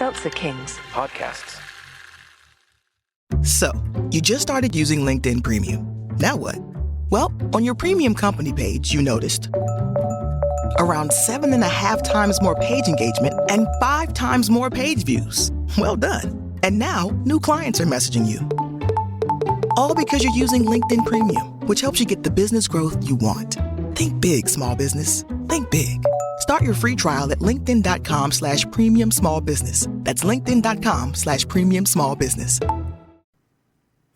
Seltzer Kings. Podcasts. So, you just started using LinkedIn Premium. Now what? Well, on your premium company page, you noticed around 7.5 times more page engagement and 5 times more page views. Well done. And now, new clients are messaging you. All because you're using LinkedIn Premium, which helps you get the business growth you want. Think big, small business. Think big. Start your free trial at linkedin.com/premium small business. That's linkedin.com/premium small business.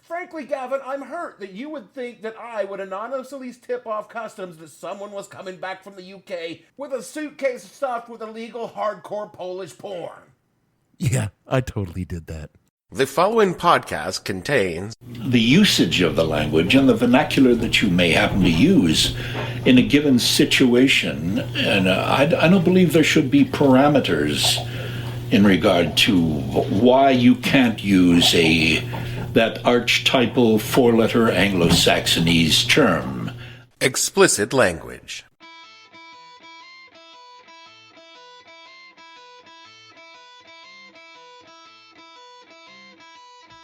Frankly, Gavin, I'm hurt that you would think that I would anonymously tip off customs that someone was coming back from the UK with a suitcase stuffed with illegal hardcore Polish porn. Yeah, I totally did that. The following podcast contains the usage of the language and the vernacular that you may happen to use in a given situation. And I don't believe there should be parameters in regard to why you can't use that archetypal four-letter Anglo-Saxonese term. explicit language.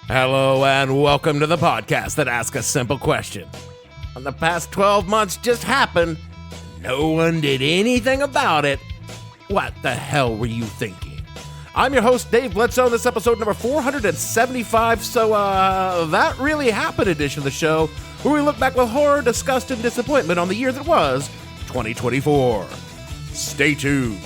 Hello and welcome to the podcast that asks a simple question. When the past 12 months just happened, no one did anything about it. What the hell were you thinking? I'm your host, Dave Bledsoe, and this episode number 475, so That Really Happened edition of the show, where we look back with horror, disgust, and disappointment on the year that was 2024. Stay tuned.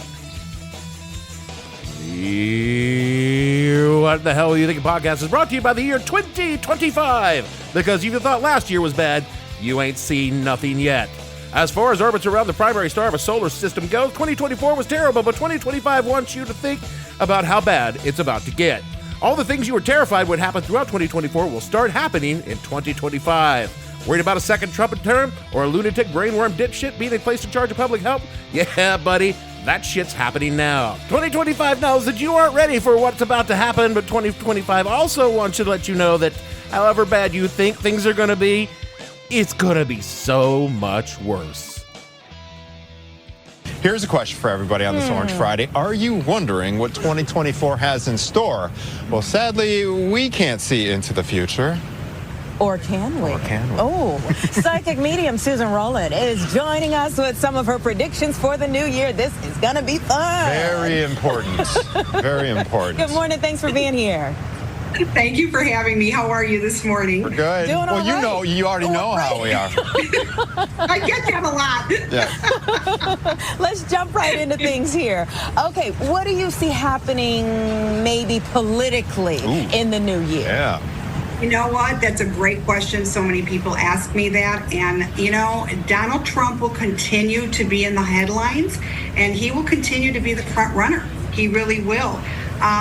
What the Hell Are You Thinking podcast is brought to you by the year 2025, because if you thought last year was bad, you ain't seen nothing yet. As far as orbits around the primary star of a solar system goes, 2024 was terrible, but 2025 wants you to think about how bad it's about to get. All the things you were terrified would happen throughout 2024 will start happening in 2025. Worried about a second Trump term or a lunatic brainworm dipshit being placed in charge of public health? Yeah, buddy, that shit's happening now. 2025 knows that you aren't ready for what's about to happen, but 2025 also wants to let you know that however bad you think things are going to be, it's going to be so much worse. Here's a question for everybody on this Orange Friday. Are you wondering what 2024 has in store? Well, sadly, we can't see into the future. Or can we? Or can we? Oh, psychic medium Susan Rowland is joining us with some of her predictions for the new year. This is going to be fun. Very important. Very important. Good morning. Thanks for being here. Thank you for having me. How are you this morning? We're good. Doing all well, you already know how we are. I get that a lot. Yeah. Let's jump right into things here. Okay, what do you see happening maybe politically in the new year? Yeah. You know what? That's a great question. So many people ask me that. And, Donald Trump will continue to be in the headlines, and he will continue to be the front runner. He really will.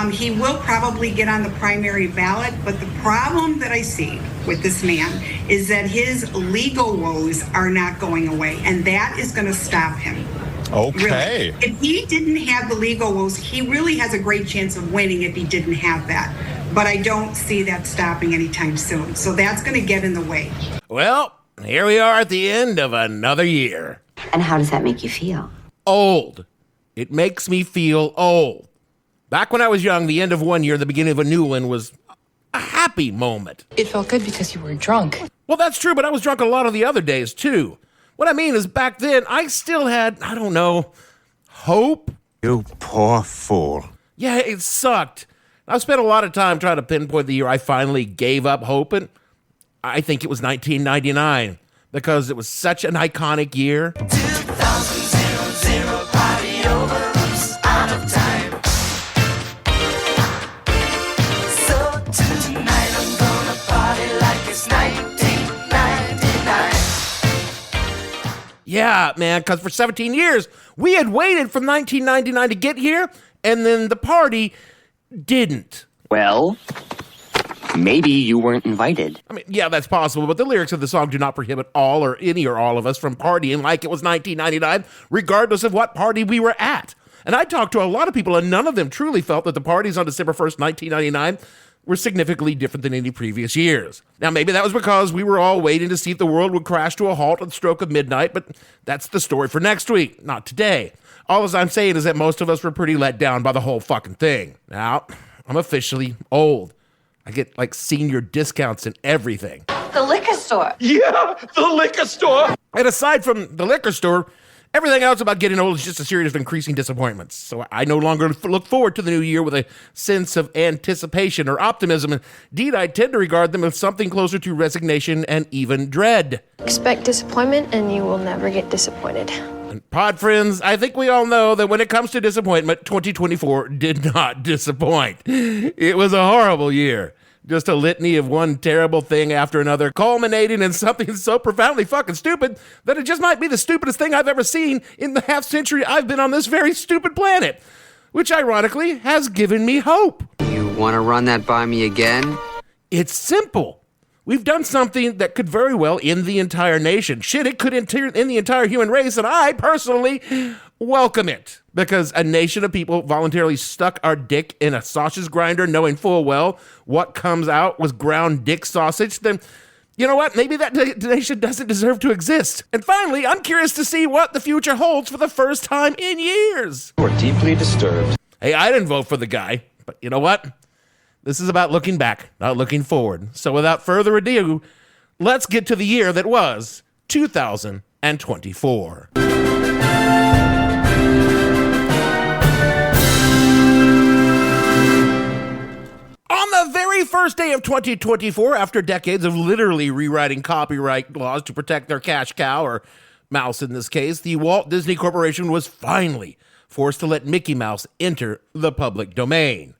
He will probably get on the primary ballot, but the problem that I see with this man is that his legal woes are not going away, and that is going to stop him. Okay. Really. If he didn't have the legal woes, he really has a great chance of winning if he didn't have that. But I don't see that stopping anytime soon, so that's going to get in the way. Well, here we are at the end of another year. And how does that make you feel? Old. It makes me feel old. Back when I was young, the end of one year, the beginning of a new one was a happy moment. It felt good because you were drunk. Well, that's true, but I was drunk a lot of the other days, too. What I mean is back then, I still had, hope. You poor fool. Yeah, it sucked. I've spent a lot of time trying to pinpoint the year I finally gave up hope, and I think it was 1999, because it was such an iconic year. 2000, party over, out of time. So tonight I'm gonna party like it's 1999. Yeah, man, because for 17 years, we had waited from 1999 to get here, and then the party didn't. Well, maybe you weren't invited. I mean, yeah, that's possible, but the lyrics of the song do not prohibit all or any or all of us from partying like it was 1999, regardless of what party we were at. And I talked to a lot of people, and none of them truly felt that the parties on December 1st, 1999 were significantly different than any previous years. Now, maybe that was because we were all waiting to see if the world would crash to a halt at the stroke of midnight, but that's the story for next week, not today. All I'm saying is that most of us were pretty let down by the whole fucking thing. Now, I'm officially old. I get like senior discounts and everything. The liquor store. Yeah, the liquor store. And aside from the liquor store, everything else about getting old is just a series of increasing disappointments. So I no longer look forward to the new year with a sense of anticipation or optimism. Indeed, I tend to regard them as something closer to resignation and even dread. Expect disappointment and you will never get disappointed. And pod friends, I think we all know that when it comes to disappointment, 2024 did not disappoint. It was a horrible year. Just a litany of one terrible thing after another, culminating in something so profoundly fucking stupid that it just might be the stupidest thing I've ever seen in the half century I've been on this very stupid planet. Which, ironically, has given me hope. You want to run that by me again? It's simple. We've done something that could very well end the entire nation. Shit, it could end the entire human race, and I, personally, welcome it. Because a nation of people voluntarily stuck our dick in a sausage grinder knowing full well what comes out was ground dick sausage, then you know what? Maybe that nation doesn't deserve to exist. And finally, I'm curious to see what the future holds for the first time in years. We're deeply disturbed. Hey, I didn't vote for the guy, but you know what? This is about looking back, not looking forward. So without further ado, let's get to the year that was 2024. On the very first day of 2024, after decades of literally rewriting copyright laws to protect their cash cow, or mouse in this case, the Walt Disney Corporation was finally forced to let Mickey Mouse enter the public domain.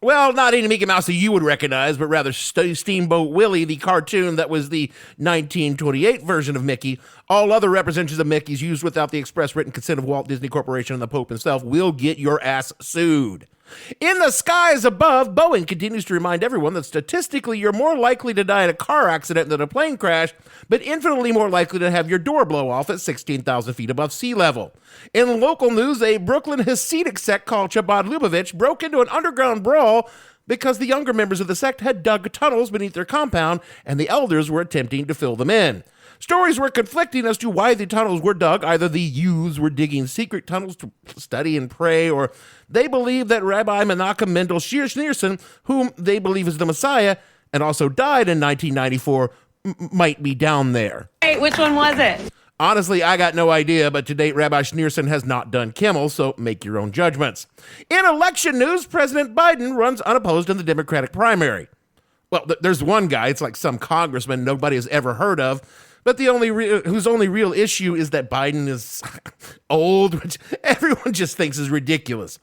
Well, not any Mickey Mouse that you would recognize, but rather Steamboat Willie, the cartoon that was the 1928 version of Mickey. All other representations of Mickey's used without the express written consent of Walt Disney Corporation and the Pope himself will get your ass sued. In the skies above, Boeing continues to remind everyone that statistically you're more likely to die in a car accident than a plane crash, but infinitely more likely to have your door blow off at 16,000 feet above sea level. In local news, a Brooklyn Hasidic sect called Chabad Lubavitch broke into an underground brawl because the younger members of the sect had dug tunnels beneath their compound and the elders were attempting to fill them in. Stories were conflicting as to why the tunnels were dug. Either the youths were digging secret tunnels to study and pray, or they believe that Rabbi Menachem Mendel Schneerson, whom they believe is the Messiah, and also died in 1994, might be down there. Hey, which one was it? Honestly, I got no idea, but to date, Rabbi Schneerson has not done Kimmel, so make your own judgments. In election news, President Biden runs unopposed in the Democratic primary. Well, there's one guy, it's like some congressman nobody has ever heard of, but whose only real issue is that Biden is old, which everyone just thinks is ridiculous.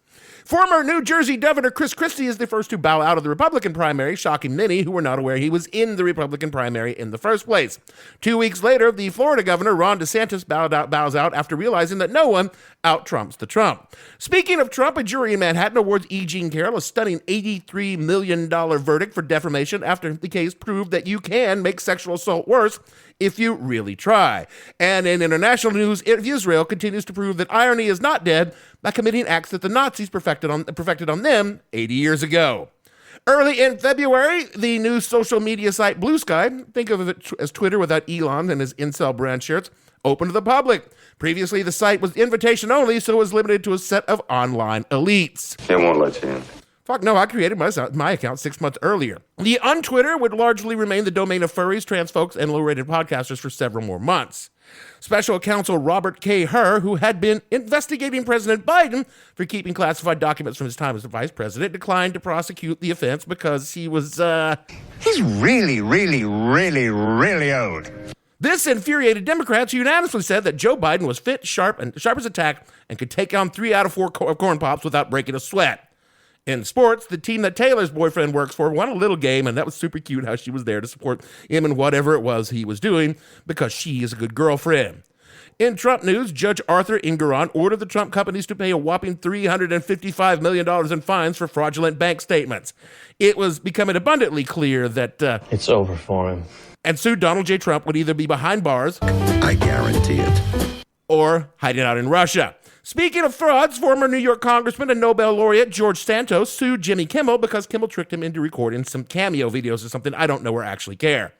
Former New Jersey Governor Chris Christie is the first to bow out of the Republican primary, shocking many who were not aware he was in the Republican primary in the first place. 2 weeks later, the Florida governor, Ron DeSantis, bows out after realizing that no one out-Trumps the Trump. Speaking of Trump, a jury in Manhattan awards E. Jean Carroll a stunning $83 million verdict for defamation after the case proved that you can make sexual assault worse if you really try. And in international news, Israel continues to prove that irony is not dead by committing acts that the Nazis perfected on them 80 years ago. Early in February, the new social media site Blue Sky, think of it as Twitter without Elon and his incel brand shirts, opened to the public. Previously, the site was invitation only, so it was limited to a set of online elites. They won't let you in. Fuck no, I created my account 6 months earlier. The untwitter would largely remain the domain of furries, trans folks, and low-rated podcasters for several more months. Special counsel Robert K. Hur, who had been investigating President Biden for keeping classified documents from his time as the vice president, declined to prosecute the offense because he was, He's really, really, really, really old. This infuriated Democrats who unanimously said that Joe Biden was fit, sharp as a tack, and could take on 3 out of 4 corn pops without breaking a sweat. In sports, the team that Taylor's boyfriend works for won a little game, and that was super cute how she was there to support him in whatever it was he was doing because she is a good girlfriend. In Trump news, Judge Arthur Engoron ordered the Trump companies to pay a whopping $355 million in fines for fraudulent bank statements. It was becoming abundantly clear that It's over for him. And soon Donald J. Trump would either be behind bars, I guarantee it, or hiding out in Russia. Speaking of frauds, former New York Congressman and Nobel laureate George Santos sued Jimmy Kimmel because Kimmel tricked him into recording some cameo videos or something I don't know or actually care.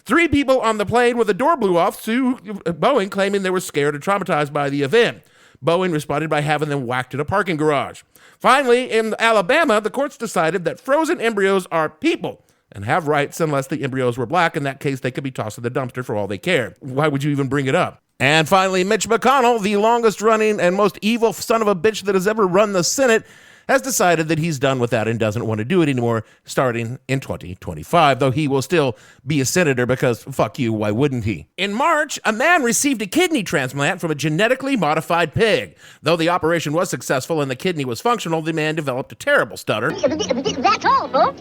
3 people on the plane when the door blew off sued Boeing, claiming they were scared or traumatized by the event. Boeing responded by having them whacked in a parking garage. Finally, in Alabama, the courts decided that frozen embryos are people and have rights unless the embryos were black. In that case, they could be tossed in the dumpster for all they care. Why would you even bring it up? And finally, Mitch McConnell, the longest running and most evil son of a bitch that has ever run the Senate, has decided that he's done with that and doesn't want to do it anymore starting in 2025, though he will still be a senator because fuck you, why wouldn't he? In March, a man received a kidney transplant from a genetically modified pig. Though the operation was successful and the kidney was functional, the man developed a terrible stutter. That's all, folks.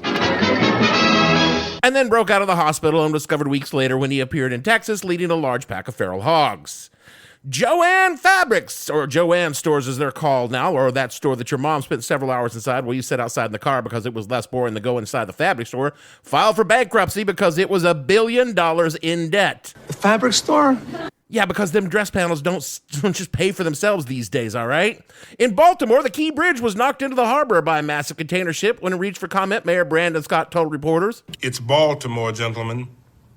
And then broke out of the hospital and was discovered weeks later when he appeared in Texas leading a large pack of feral hogs. Joann Fabrics, or Joann stores as they're called now, or that store that your mom spent several hours inside while you sat outside in the car because it was less boring to go inside the fabric store, filed for bankruptcy because it was $1 billion in debt. The fabric store? Yeah, because them dress panels don't just pay for themselves these days, all right? In Baltimore, the Key Bridge was knocked into the harbor by a massive container ship. When it reached for comment, Mayor Brandon Scott told reporters, "It's Baltimore, gentlemen.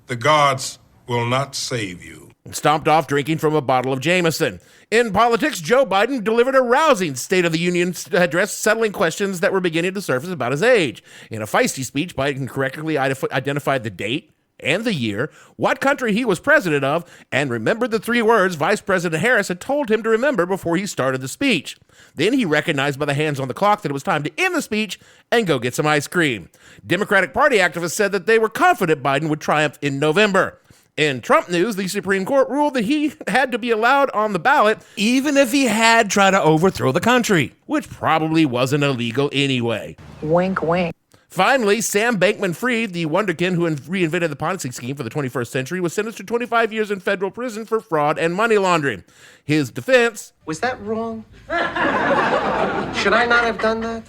The gods will not save you." And stomped off drinking from a bottle of Jameson. In politics, Joe Biden delivered a rousing State of the Union address, settling questions that were beginning to surface about his age. In a feisty speech, Biden correctly identified the date and the year, what country he was president of, and remembered the 3 words Vice President Harris had told him to remember before he started the speech. Then he recognized by the hands on the clock that it was time to end the speech and go get some ice cream. Democratic Party activists said that they were confident Biden would triumph in November. In Trump news, the Supreme Court ruled that he had to be allowed on the ballot even if he had tried to overthrow the country, which probably wasn't illegal anyway. Wink, wink. Finally, Sam Bankman-Fried, the wonderkin who reinvented the Ponzi scheme for the 21st century, was sentenced to 25 years in federal prison for fraud and money laundering. His defense... Was that wrong? Should I not have done that?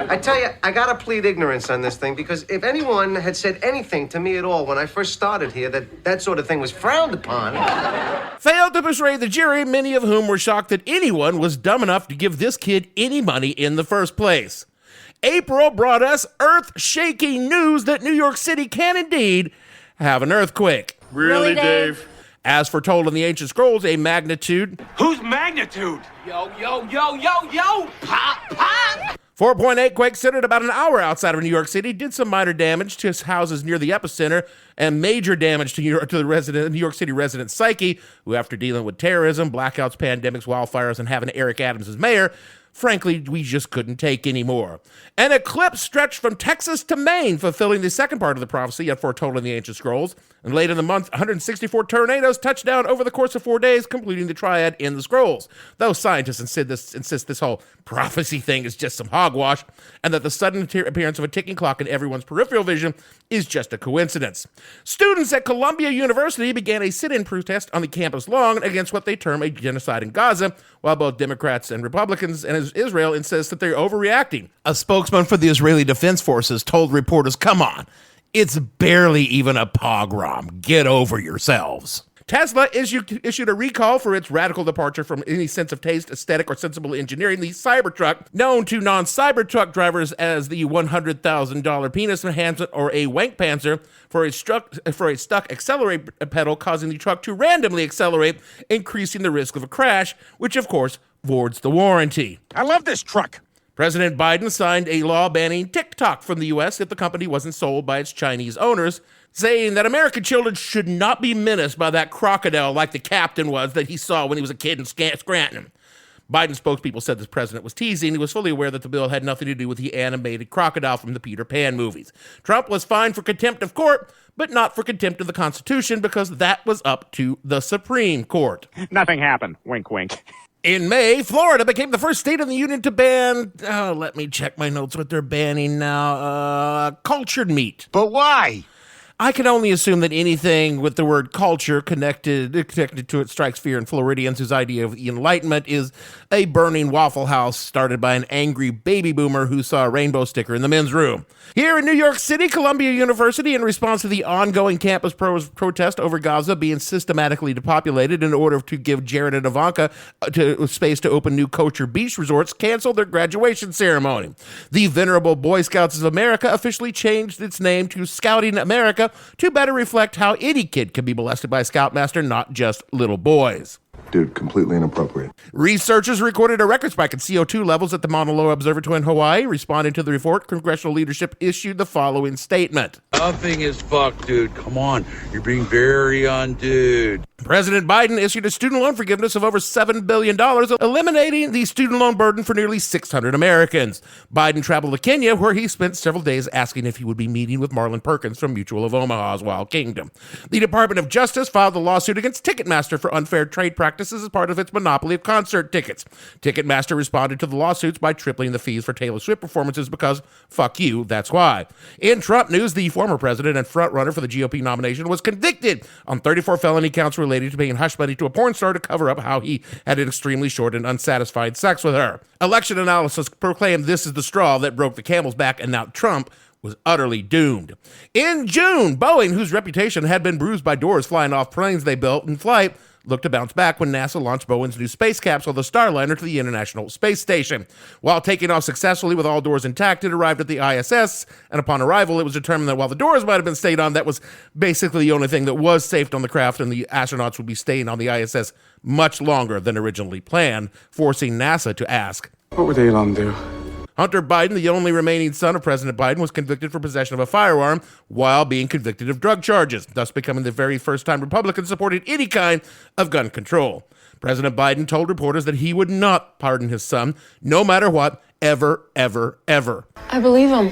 I tell you, I gotta plead ignorance on this thing, because if anyone had said anything to me at all when I first started here that sort of thing was frowned upon... failed to persuade the jury, many of whom were shocked that anyone was dumb enough to give this kid any money in the first place. April brought us earth-shaking news that New York City can indeed have an earthquake. Really, Dave? As foretold in the ancient scrolls, a magnitude... Whose magnitude? Yo, pop, pop! 4.8 quake centered about an hour outside of New York City, did some minor damage to houses near the epicenter and major damage to the New York City resident psyche, who after dealing with terrorism, blackouts, pandemics, wildfires, and having Eric Adams as mayor, frankly, we just couldn't take anymore. An eclipse stretched from Texas to Maine, fulfilling the second part of the prophecy yet foretold in the ancient scrolls. And late in the month, 164 tornadoes touched down over the course of 4 days, completing the triad in the scrolls. Though scientists insist this whole prophecy thing is just some hogwash, and that the sudden appearance of a ticking clock in everyone's peripheral vision is just a coincidence. Students at Columbia University began a sit-in protest on the campus lawn against what they term a genocide in Gaza, while both Democrats and Republicans and Israel insist that they're overreacting. A spokesman for the Israeli Defense Forces told reporters, "Come on, it's barely even a pogrom. Get over yourselves." Tesla issued a recall for its radical departure from any sense of taste, aesthetic, or sensible engineering, the Cybertruck, known to non-Cybertruck drivers as the $100,000 penis enhancement or a wank panzer, for a stuck accelerate pedal, causing the truck to randomly accelerate, increasing the risk of a crash, which of course voids the warranty. I love this truck. President Biden signed a law banning TikTok from the U.S. if the company wasn't sold by its Chinese owners, saying that American children should not be menaced by that crocodile like the captain was that he saw when he was a kid in Scranton. Biden spokespeople said the president was teasing. He was fully aware that the bill had nothing to do with the animated crocodile from the Peter Pan movies. Trump was fined for contempt of court, but not for contempt of the Constitution, because that was up to the Supreme Court. Nothing happened. Wink, wink. In May, Florida became the first state in the union to ban, let me check my notes what they're banning now, cultured meat. But why? I can only assume that anything with the word culture connected to it strikes fear in Floridians whose idea of the Enlightenment is a burning Waffle House started by an angry baby boomer who saw a rainbow sticker in the men's room. Here in New York City, Columbia University, in response to the ongoing campus protest over Gaza being systematically depopulated in order to give Jared and Ivanka space to open new kosher beach resorts, canceled their graduation ceremony. The venerable Boy Scouts of America officially changed its name to Scouting America to better reflect how any kid can be molested by a Scoutmaster, not just little boys. Dude, completely inappropriate. Researchers recorded a record spike in CO2 levels at the Mauna Loa Observatory in Hawaii. Responding to the report, congressional leadership issued the following statement. Nothing is fucked, dude. Come on. You're being very undude. President Biden issued a student loan forgiveness of over $7 billion, eliminating the student loan burden for nearly 600 Americans. Biden traveled to Kenya, where he spent several days asking if he would be meeting with Marlon Perkins from Mutual of Omaha's Wild Kingdom. The Department of Justice filed a lawsuit against Ticketmaster for unfair trade practices as part of its monopoly of concert tickets. Ticketmaster responded to the lawsuits by tripling the fees for Taylor Swift performances because, fuck you, that's why. In Trump news, the former president and frontrunner for the GOP nomination was convicted on 34 felony counts related to paying hush money to a porn star to cover up how he had an extremely short and unsatisfied sex with her. Election analysis proclaimed this is the straw that broke the camel's back, and now Trump was utterly doomed. In June, Boeing, whose reputation had been bruised by doors flying off planes they built in flight, looked to bounce back when NASA launched Boeing's new space capsule, the Starliner, to the International Space Station. While taking off successfully with all doors intact, it arrived at the ISS, and upon arrival, it was determined that while the doors might have been stayed on, that was basically the only thing that was safe on the craft, and the astronauts would be staying on the ISS much longer than originally planned, forcing NASA to ask, what would Elon do? Hunter Biden, the only remaining son of President Biden, was convicted for possession of a firearm while being convicted of drug charges, thus becoming the very first time Republicans supported any kind of gun control. President Biden told reporters that he would not pardon his son, no matter what, ever, ever, ever. I believe him.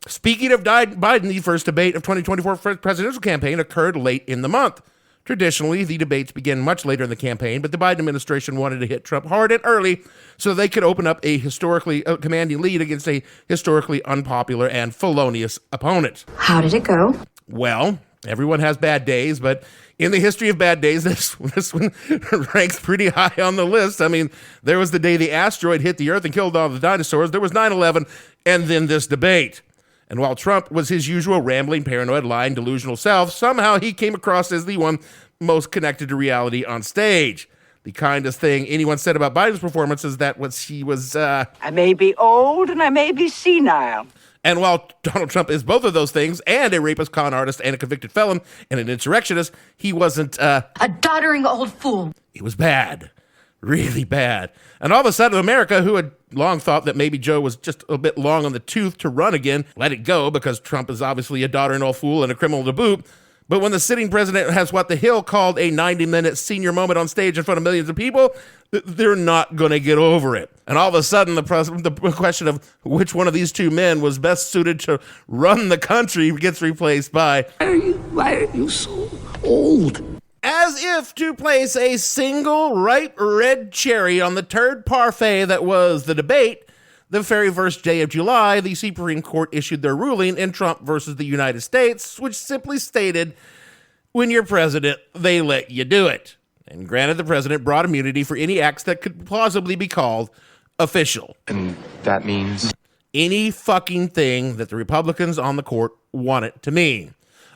Speaking of Biden, the first debate of 2024 presidential campaign occurred late in the month. Traditionally, the debates begin much later in the campaign, but the Biden administration wanted to hit Trump hard and early so they could open up a historically commanding lead against a historically unpopular and felonious opponent. How did it go? Well, everyone has bad days, but in the history of bad days, this one ranks pretty high on the list. I mean, there was the day the asteroid hit the Earth and killed all the dinosaurs. There was 9/11, and then this debate. And while Trump was his usual rambling, paranoid, lying, delusional self, somehow he came across as the one most connected to reality on stage. The kindest thing anyone said about Biden's performance is that he was, I may be old and I may be senile. And while Donald Trump is both of those things, and a rapist, con artist, and a convicted felon, and an insurrectionist, he wasn't, a doddering old fool. He was bad. Really bad. And all of a sudden, America, who had long thought that maybe Joe was just a bit long on the tooth to run again, let it go because Trump is obviously a doddering old fool and a criminal to boot. But when the sitting president has what The Hill called a 90-minute senior moment on stage in front of millions of people, they're not going to get over it. And all of a sudden, the question of which one of these two men was best suited to run the country gets replaced by, Why are you so old? As if to place a single ripe red cherry on the turd parfait that was the debate, the very first day of July, the Supreme Court issued their ruling in Trump versus the United States, which simply stated, when you're president, they let you do it. And granted the president broad immunity for any acts that could plausibly be called official. And that means? Any fucking thing that the Republicans on the court want it to mean.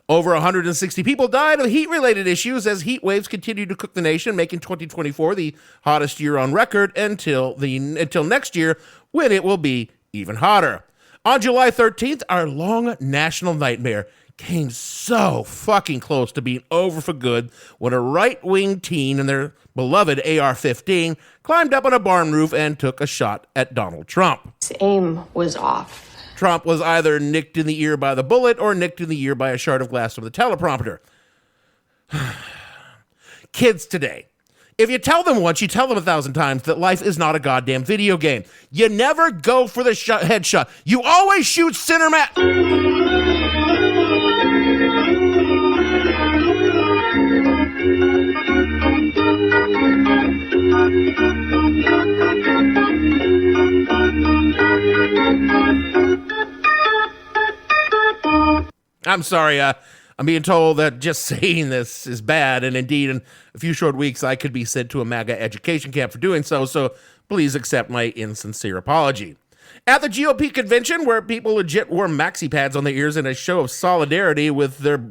Over 160 people died of heat-related issues as heat waves continued to cook the nation, making 2024 the hottest year on record until next year, when it will be even hotter. On July 13th, our long national nightmare came so fucking close to being over for good when a right-wing teen and their beloved AR-15 climbed up on a barn roof and took a shot at Donald Trump. His aim was off. Trump was either nicked in the ear by the bullet or nicked in the ear by a shard of glass from the teleprompter. Kids today, if you tell them once, you tell them 1,000 times that life is not a goddamn video game. You never go for the headshot. You always shoot center mass. I'm sorry, I'm being told that just saying this is bad, and indeed, in a few short weeks, I could be sent to a MAGA education camp for doing so please accept my insincere apology. At the GOP convention, where people legit wore maxi pads on their ears in a show of solidarity with their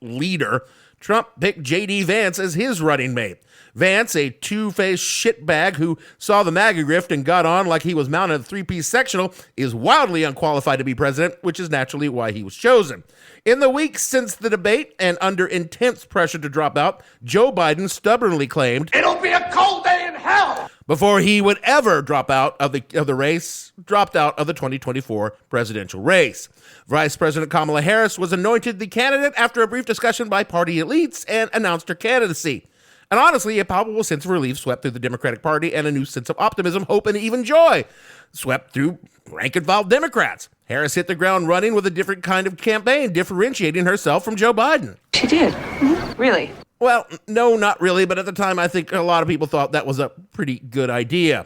leader, Trump picked J.D. Vance as his running mate. Vance, a two-faced shitbag who saw the MAGA grift and got on like he was mounted a three-piece sectional, is wildly unqualified to be president, which is naturally why he was chosen. In the weeks since the debate and under intense pressure to drop out, Joe Biden stubbornly claimed, "It'll be a cold day in hell!" before he would ever drop out of the race, dropped out of the 2024 presidential race. Vice President Kamala Harris was anointed the candidate after a brief discussion by party elites and announced her candidacy. And honestly, a palpable sense of relief swept through the Democratic Party, and a new sense of optimism, hope, and even joy swept through rank-and-file Democrats. Harris hit the ground running with a different kind of campaign, differentiating herself from Joe Biden. She did? Really? Well, no, not really, but at the time, I think a lot of people thought that was a pretty good idea.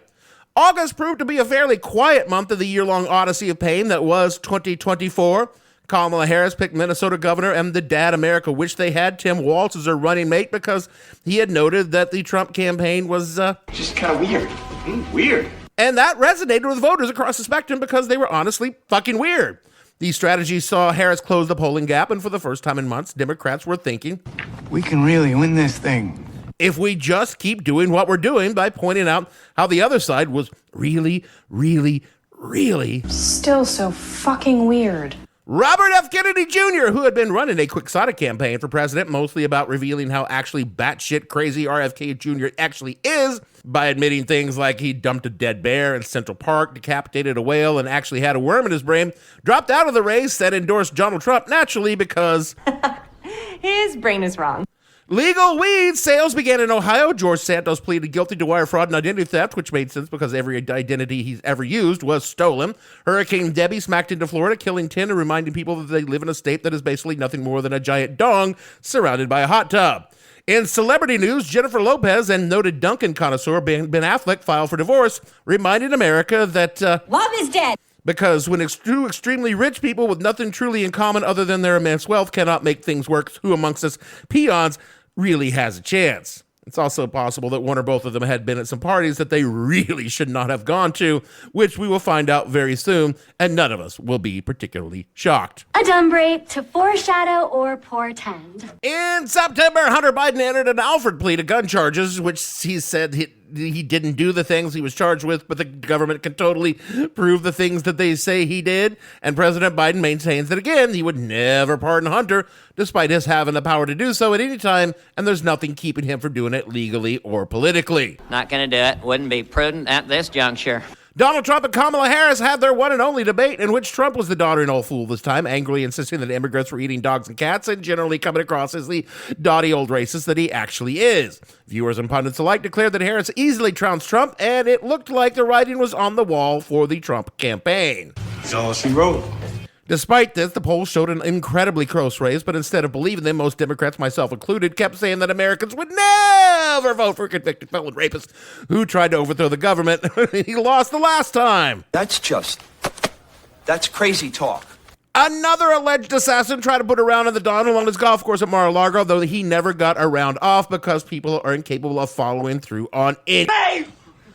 August proved to be a fairly quiet month of the year-long odyssey of pain that was 2024. Kamala Harris picked Minnesota governor and the dad America wished they had, Tim Walz, as her running mate because he had noted that the Trump campaign was just kind of weird. Weird. And that resonated with voters across the spectrum because they were honestly fucking weird. These strategies saw Harris close the polling gap, and for the first time in months, Democrats were thinking, We can really win this thing. if we just keep doing what we're doing by pointing out how the other side was really, really, really Still so fucking weird. Robert F. Kennedy Jr., who had been running a quixotic campaign for president, mostly about revealing how actually batshit crazy RFK Jr. actually is, by admitting things like he dumped a dead bear in Central Park, decapitated a whale, and actually had a worm in his brain, dropped out of the race and endorsed Donald Trump naturally because His brain is wrong. legal weed sales began in Ohio. George Santos pleaded guilty to wire fraud and identity theft, which made sense because every identity he's ever used was stolen. Hurricane Debbie smacked into Florida, killing 10 and reminding people that they live in a state that is basically nothing more than a giant dong surrounded by a hot tub. In celebrity news, Jennifer Lopez and noted Duncan connoisseur Ben Affleck filed for divorce, reminding America that love is dead. Because when two extremely rich people with nothing truly in common other than their immense wealth cannot make things work, who amongst us peons really has a chance? It's also possible that one or both of them had been at some parties that they really should not have gone to, which we will find out very soon, and none of us will be particularly shocked. Adumbrate to foreshadow or portend. In September, Hunter Biden entered an Alford plea to gun charges, which he said he didn't do the things he was charged with, but the government can totally prove the things that they say he did. And President Biden maintains that, again, he would never pardon Hunter, despite his having the power to do so at any time, and there's nothing keeping him from doing it legally or politically. Not going to do it. Wouldn't be prudent at this juncture. Donald Trump and Kamala Harris had their one and only debate in which Trump was the doddering old fool this time, angrily insisting that immigrants were eating dogs and cats and generally coming across as the dotty old racist that he actually is. Viewers and pundits alike declared that Harris easily trounced Trump, and it looked like the writing was on the wall for the Trump campaign. That's all she wrote. Despite this, the polls showed an incredibly close race, but instead of believing them, most Democrats, myself included, kept saying that Americans would never vote for a convicted felon rapist who tried to overthrow the government. He lost the last time. That's crazy talk. Another alleged assassin tried to put a round in the Don along his golf course at Mar-a-Lago, though he never got a round off because people are incapable of following through on it.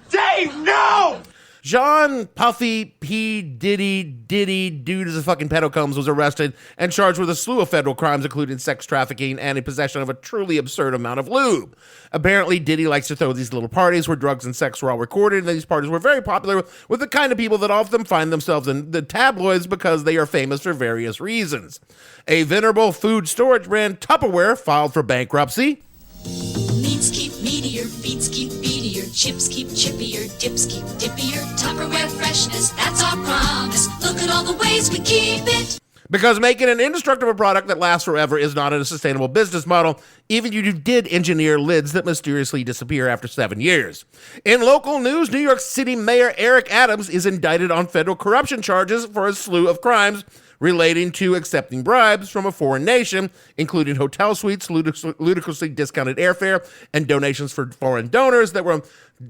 Dave, no! John Puffy P. Diddy dude as a fucking pedocombs was arrested and charged with a slew of federal crimes, including sex trafficking and a possession of a truly absurd amount of lube. Apparently, Diddy likes to throw these little parties where drugs and sex were all recorded, and these parties were very popular with the kind of people that often find themselves in the tabloids because they are famous for various reasons. A venerable food storage brand, Tupperware, filed for bankruptcy. Meats keep meatier, beats keep beatier, chips keep chippier, dips keep dippier. Tupperware freshness, that's our promise. Look at all the ways we keep it. Because making an indestructible product that lasts forever is not a sustainable business model, even if you did engineer lids that mysteriously disappear after 7 years. In local news, New York City Mayor Eric Adams is indicted on federal corruption charges for a slew of crimes relating to accepting bribes from a foreign nation, including hotel suites, ludicrously discounted airfare, and donations for foreign donors that were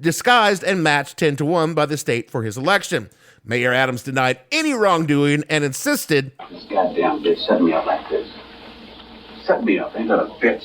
disguised and matched 10-1 by the state for his election. Mayor Adams denied any wrongdoing and insisted, This goddamn bitch set me up like this. Set me up. Ain't that a bitch?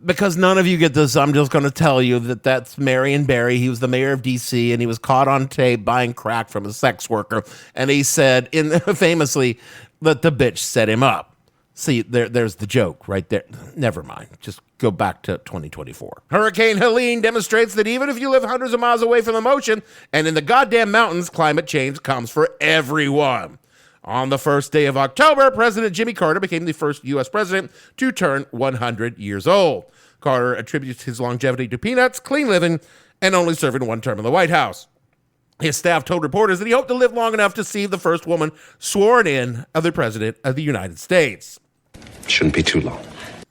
Because none of you get this, I'm just going to tell you that that's Marion Barry. He was the mayor of D.C., and he was caught on tape buying crack from a sex worker. And he said, famously, that the bitch set him up. See, there's the joke right there. Never mind. Just go back to 2024. Hurricane Helene demonstrates that even if you live hundreds of miles away from the ocean and in the goddamn mountains, climate change comes for everyone. On the first day of October, President Jimmy Carter became the first U.S. president to turn 100 years old. Carter attributes his longevity to peanuts, clean living, and only serving one term in the White House. His staff told reporters that he hoped to live long enough to see the first woman sworn in of the President of the United States. Shouldn't be too long.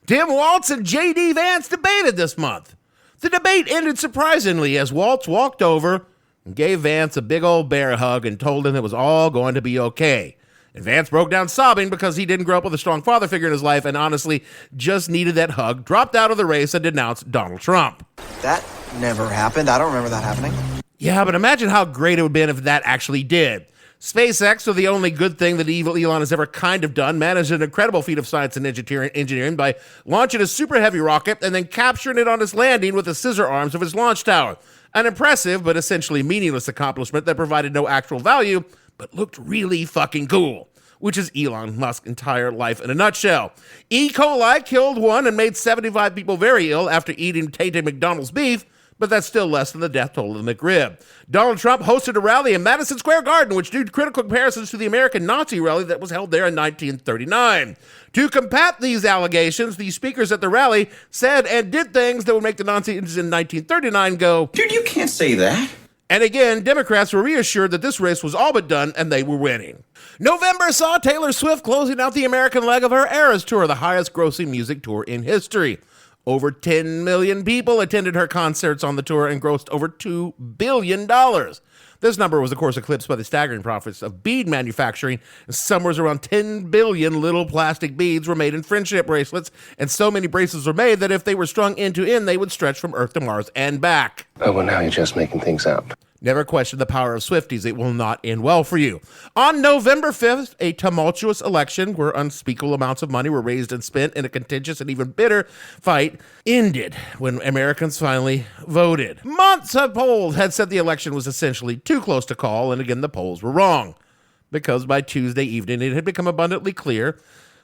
Tim Waltz and J.D. Vance debated this month. The debate ended surprisingly as Waltz walked over and gave Vance a big old bear hug and told him it was all going to be okay. And Vance broke down sobbing because he didn't grow up with a strong father figure in his life and honestly just needed that hug, dropped out of the race, and denounced Donald Trump. That never happened. I don't remember that happening. Yeah, but imagine how great it would have been if that actually did. SpaceX, or the only good thing that evil Elon has ever kind of done, managed an incredible feat of science and engineering by launching a super heavy rocket and then capturing it on its landing with the scissor arms of its launch tower. An impressive but essentially meaningless accomplishment that provided no actual value, but looked really fucking cool, which is Elon Musk's entire life in a nutshell. E. coli killed one and made 75 people very ill after eating tainted McDonald's beef, but that's still less than the death toll of the McRib. Donald Trump hosted a rally in Madison Square Garden, which drew critical comparisons to the American Nazi rally that was held there in 1939. To combat these allegations, the speakers at the rally said and did things that would make the Nazis in 1939 go, Dude, you can't say that. And again, Democrats were reassured that this race was all but done and they were winning. November saw Taylor Swift closing out the American leg of her Eras Tour, the highest grossing music tour in history. Over 10 million people attended her concerts on the tour and grossed over $2 billion. This number was, of course, eclipsed by the staggering profits of bead manufacturing. Somewhere around 10 billion little plastic beads were made in friendship bracelets, and so many bracelets were made that if they were strung end to end, they would stretch from Earth to Mars and back. Oh, well, now you're just making things up. Never question the power of Swifties. It will not end well for you. On November 5th, a tumultuous election where unspeakable amounts of money were raised and spent in a contentious and even bitter fight ended when Americans finally voted. Months of polls had said the election was essentially too close to call, and again, the polls were wrong. Because by Tuesday evening, it had become abundantly clear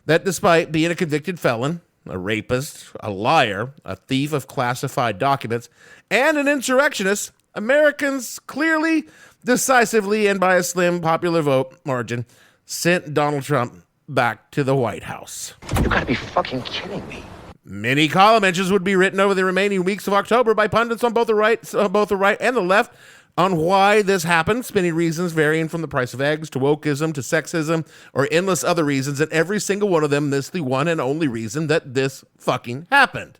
that despite being a convicted felon, a rapist, a liar, a thief of classified documents, and an insurrectionist, Americans clearly, decisively, and by a slim popular vote margin sent Donald Trump back to the White House. You gotta be fucking kidding me. Many column entries would be written over the remaining weeks of October by pundits on both the right and the left on why this happened, spinning reasons varying from the price of eggs to wokeism to sexism or endless other reasons, and every single one of them missed the one and only reason that this fucking happened.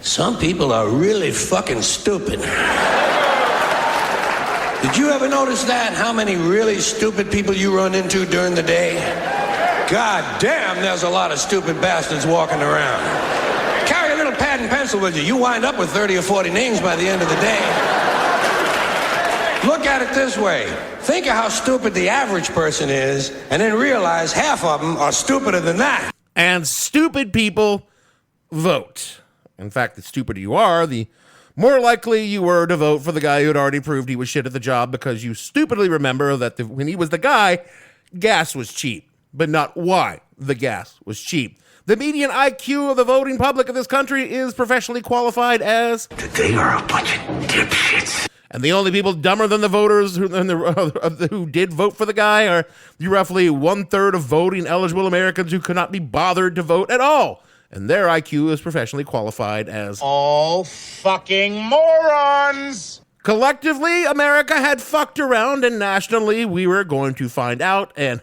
Some people are really fucking stupid. Did you ever notice that? How many really stupid people you run into during the day? God damn, there's a lot of stupid bastards walking around. Carry a little pad and pencil with you. You wind up with 30 or 40 names by the end of the day. Look at it this way. Think of how stupid the average person is, and then realize half of them are stupider than that. And stupid people vote. In fact, the stupider you are, the more likely you were to vote for the guy who had already proved he was shit at the job because you stupidly remember that when he was the guy, gas was cheap, but not why the gas was cheap. The median IQ of the voting public of this country is professionally qualified as... They are a bunch of dipshits. And the only people dumber than the voters who did vote for the guy are the roughly 1/3 of voting eligible Americans who could not be bothered to vote at all. And their IQ is professionally qualified as... all fucking morons! Collectively, America had fucked around, and nationally, we were going to find out, and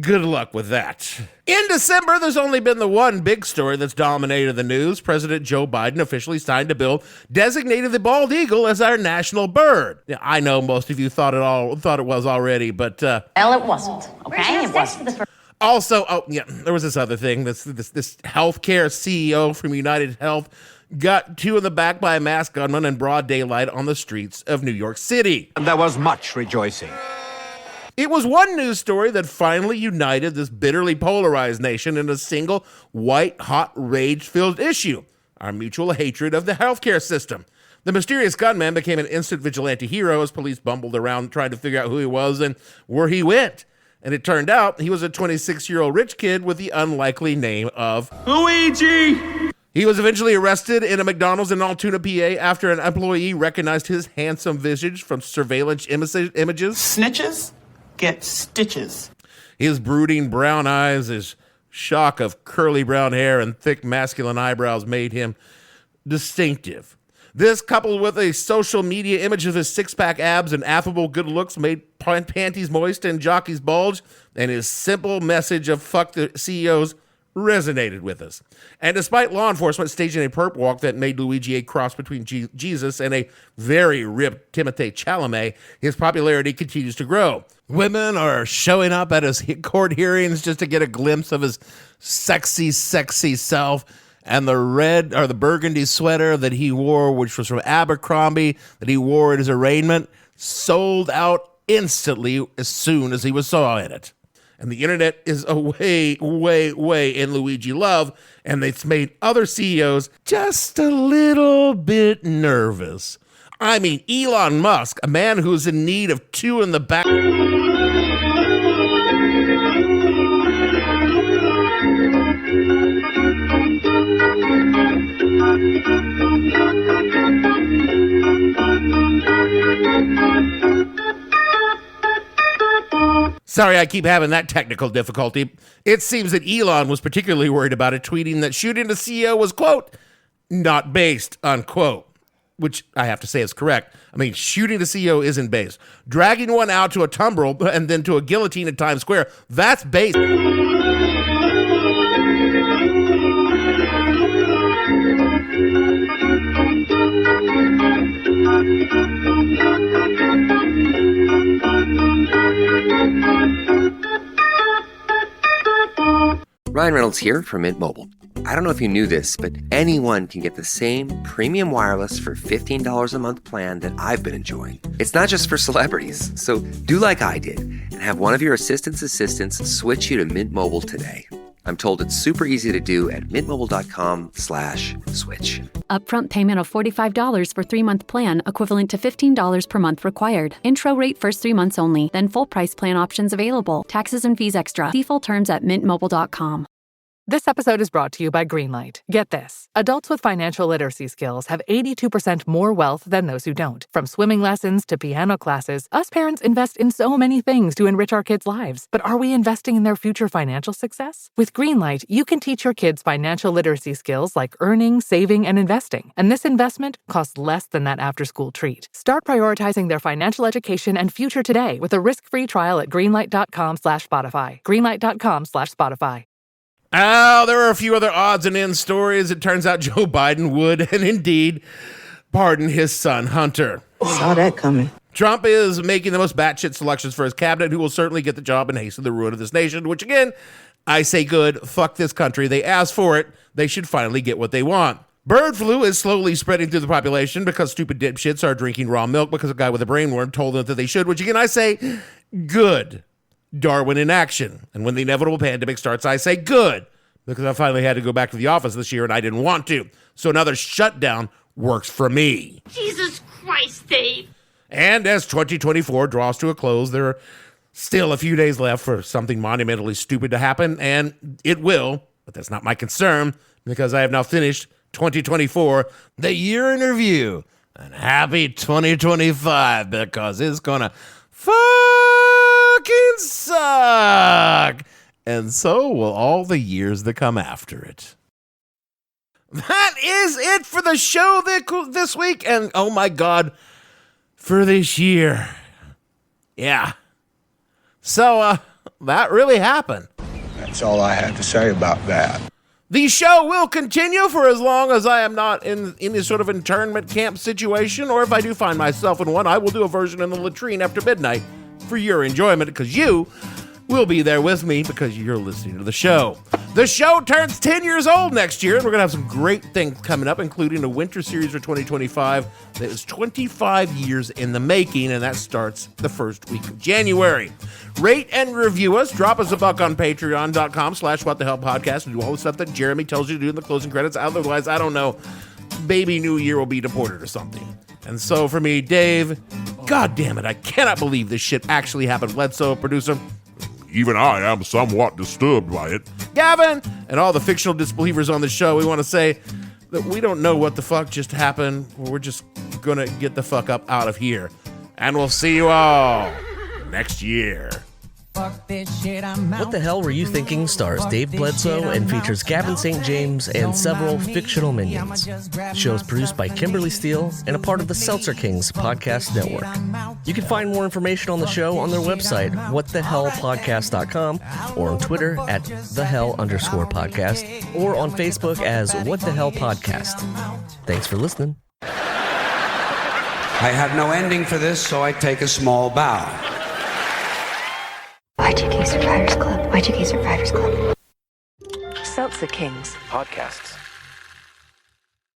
good luck with that. In December, there's only been the one big story that's dominated the news. President Joe Biden officially signed a bill designating the bald eagle as our national bird. Yeah, I know most of you thought it was already, but... Well, it wasn't. Okay, it wasn't. Also, there was this other thing. This healthcare CEO from United Health got two in the back by a masked gunman in broad daylight on the streets of New York City. And there was much rejoicing. It was one news story that finally united this bitterly polarized nation in a single white-hot rage-filled issue, our mutual hatred of the healthcare system. The mysterious gunman became an instant vigilante hero as police bumbled around trying to figure out who he was and where he went. And it turned out he was a 26-year-old rich kid with the unlikely name of Luigi! He was eventually arrested in a McDonald's in Altoona, PA, after an employee recognized his handsome visage from surveillance images. Snitches get stitches. His brooding brown eyes, his shock of curly brown hair and thick masculine eyebrows made him distinctive. This, coupled with a social media image of his six-pack abs and affable good looks, made panties moist and jockeys bulge, and his simple message of fuck the CEOs resonated with us. And despite law enforcement staging a perp walk that made Luigi a cross between Jesus and a very ripped Timothée Chalamet, his popularity continues to grow. Women are showing up at his court hearings just to get a glimpse of his sexy, sexy self. And the burgundy sweater that he wore, which was from Abercrombie, that he wore at his arraignment, sold out instantly as soon as he saw in it. And the internet is way in Luigi love, and it's made other CEOs just a little bit nervous. I mean, Elon Musk, a man who's in need of two in the back. Sorry, I keep having that technical difficulty. It seems that Elon was particularly worried about it, tweeting that shooting the CEO was, quote, not based, unquote, which I have to say is correct. I mean, shooting the CEO isn't based. Dragging one out to a tumbrel and then to a guillotine at Times Square, that's based. Ryan Reynolds here from Mint Mobile. I don't know if you knew this, but anyone can get the same premium wireless for $15 a month plan that I've been enjoying. It's not just for celebrities. So do like I did and have one of your assistants switch you to Mint Mobile today. I'm told it's super easy to do at mintmobile.com/switch. Upfront payment of $45 for 3-month plan, equivalent to $15 per month required. Intro rate first 3 months only, then full price plan options available. Taxes and fees extra. See full terms at mintmobile.com. This episode is brought to you by Greenlight. Get this. Adults with financial literacy skills have 82% more wealth than those who don't. From swimming lessons to piano classes, us parents invest in so many things to enrich our kids' lives. But are we investing in their future financial success? With Greenlight, you can teach your kids financial literacy skills like earning, saving, and investing. And this investment costs less than that after-school treat. Start prioritizing their financial education and future today with a risk-free trial at greenlight.com/Spotify. Greenlight.com/Spotify. Oh, there are a few other odds and ends stories. It turns out Joe Biden would, and indeed, pardon his son, Hunter. Saw that coming. Trump is making the most batshit selections for his cabinet, who will certainly get the job and hasten the ruin of this nation, which, again, I say good. Fuck this country. They asked for it. They should finally get what they want. Bird flu is slowly spreading through the population because stupid dipshits are drinking raw milk because a guy with a brainworm told them that they should, which, again, I say good. Darwin in action. And when the inevitable pandemic starts, I say good, because I finally had to go back to the office this year and I didn't want to. So another shutdown works for me. Jesus Christ, Dave. And as 2024 draws to a close, there are still a few days left for something monumentally stupid to happen, and it will, but that's not my concern, because I have now finished 2024, the year in review. And happy 2025, because it's gonna fucking suck. And so will all the years that come after it. That is it for the show this week. And oh my God, for this year. Yeah. So that really happened. That's all I had to say about that. The show will continue for as long as I am not in any sort of internment camp situation, or if I do find myself in one, I will do a version in the latrine after midnight for your enjoyment, because you will be there with me because you're listening to the show. The show turns 10 years old next year, and we're going to have some great things coming up, including a winter series for 2025 that is 25 years in the making, and that starts the first week of January. Rate and review us. Drop us a buck on patreon.com/whatthehellpodcast and do all the stuff that Jeremy tells you to do in the closing credits. Otherwise, I don't know, baby New Year will be deported or something. And so for me, Dave, God damn it, I cannot believe this shit actually happened. Bledsoe, producer. Even I am somewhat disturbed by it. Gavin, and all the fictional disbelievers on the show, we want to say that we don't know what the fuck just happened. We're just gonna get the fuck up out of here. And we'll see you all next year. What the Hell Were You Thinking stars Dave Bledsoe and features Gavin St. James and several fictional minions. The show is produced by Kimberly Steele and a part of the Seltzer Kings podcast network. You can find more information on the show on their website, whatthehellpodcast.com, or on Twitter at @thehell_podcast, or on Facebook as What the Hell Podcast. Thanks for listening. I have no ending for this, so I take a small bow. Y2K Survivors Club. Y2K Survivors Club. Seltzer Kings Podcasts.